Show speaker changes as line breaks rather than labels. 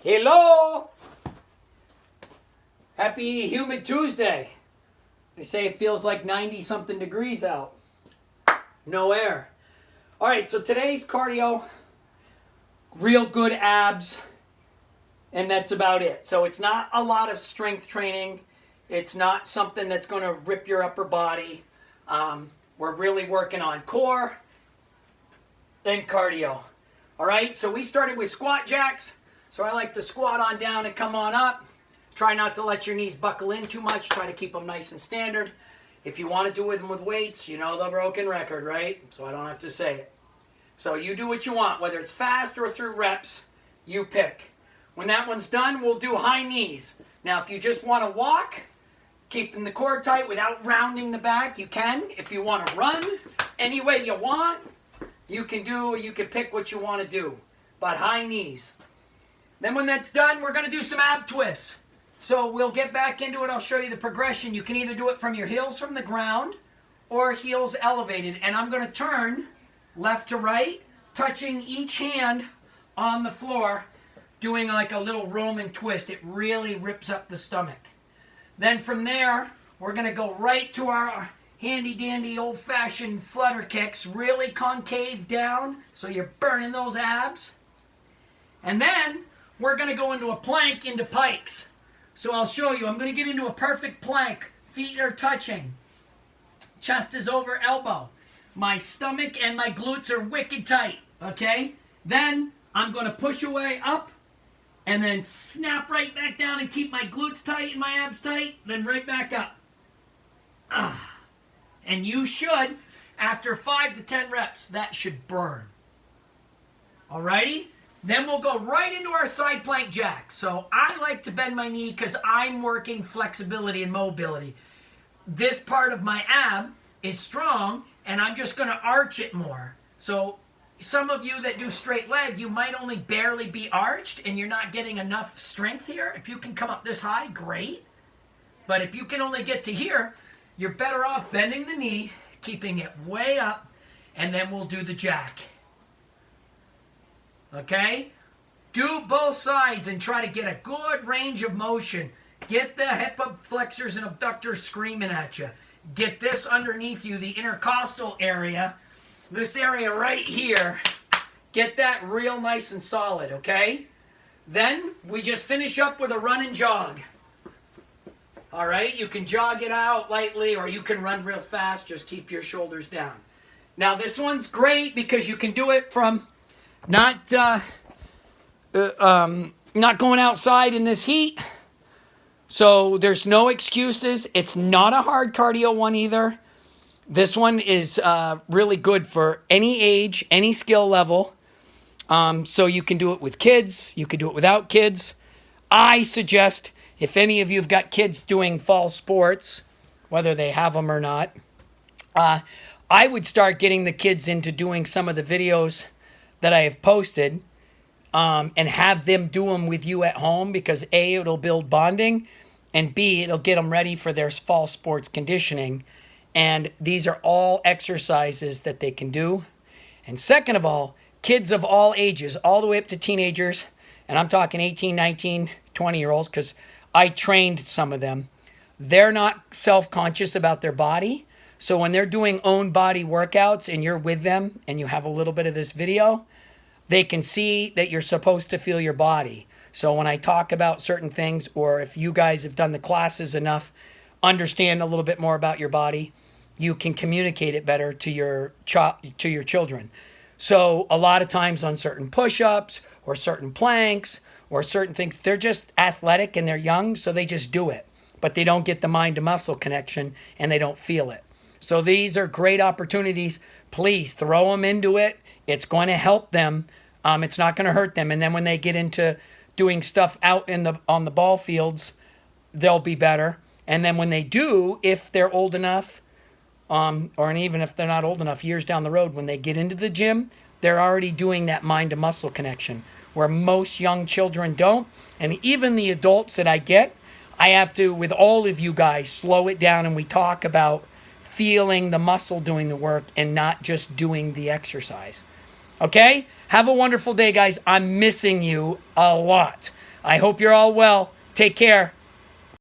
Hello! Happy humid Tuesday. They say it feels like 90 something degrees out. No air. All right, so today's cardio, real good abs, and that's about it. So it's not a lot of strength training. It's not something that's going to rip your upper body. We're really working on core and cardio. All right, so we started with squat jacks. So I like to squat on down and come on up. Try not to let your knees buckle in too much. Try to keep them nice and standard. If you want to do them with weights, you know the broken record, right? So I don't have to say it. So you do what you want, whether it's fast or through reps, you pick. When that one's done, we'll do high knees. Now, if you just want to walk, keeping the core tight without rounding the back, you can. If you want to run any way you want, you can pick what you want to do. But high knees. Then when that's done, we're going to do some ab twists. So we'll get back into it. I'll show you the progression. You can either do it from your heels from the ground or heels elevated. And I'm going to turn left to right, touching each hand on the floor, doing like a little Roman twist. It really rips up the stomach. Then from there, we're going to go right to our handy-dandy old-fashioned flutter kicks, really concave down, so you're burning those abs. And then we're going to go into a plank into pikes. So I'll show you. I'm going to get into a perfect plank. Feet are touching. Chest is over elbow. My stomach and my glutes are wicked tight. Okay? Then I'm going to push away up and then snap right back down and keep my glutes tight and my abs tight. Then right back up. And you should, after 5 to 10 reps, that should burn. Alrighty? Then we'll go right into our side plank jack. So I like to bend my knee because I'm working flexibility and mobility. This part of my ab is strong, and I'm just going to arch it more. So some of you that do straight leg, you might only barely be arched, and you're not getting enough strength here. If you can come up this high, great. But if you can only get to here, you're better off bending the knee, keeping it way up, and then we'll do the jack. Okay? Do both sides and try to get a good range of motion. Get the hip flexors and abductors screaming at you. Get this underneath you, the intercostal area. This area right here. Get that real nice and solid, okay? Then we just finish up with a run and jog. All right? You can jog it out lightly or you can run real fast. Just keep your shoulders down. Now this one's great because you can do it from not going outside in this heat. So there's no excuses. It's not a hard cardio one either. This one is really good for any age, any skill level. So you can do it with kids. You can do it without kids. I suggest if any of you have got kids doing fall sports, whether they have them or not, I would start getting the kids into doing some of the videos that I have posted and have them do them with you at home because A, it'll build bonding, and B, it'll get them ready for their fall sports conditioning. And these are all exercises that they can do. And second of all, kids of all ages, all the way up to teenagers, and I'm talking 18, 19, 20-year-olds because I trained some of them. They're not self-conscious about their body. So when they're doing own body workouts and you're with them and you have a little bit of this video, they can see that you're supposed to feel your body. So when I talk about certain things, or if you guys have done the classes enough, understand a little bit more about your body, you can communicate it better to your children. So a lot of times on certain push-ups or certain planks or certain things, they're just athletic and they're young, so they just do it. But they don't get the mind-to-muscle connection and they don't feel it. So these are great opportunities. Please throw them into it. It's going to help them. It's not going to hurt them. And then when they get into doing stuff out on the ball fields, they'll be better. And then when they do, if they're old enough, or even if they're not old enough, years down the road, when they get into the gym, they're already doing that mind-to-muscle connection, where most young children don't. And even the adults that I get, I have to, with all of you guys, slow it down and we talk about feeling the muscle doing the work and not just doing the exercise. Okay? Have a wonderful day, guys. I'm missing you a lot. I hope you're all well. Take care.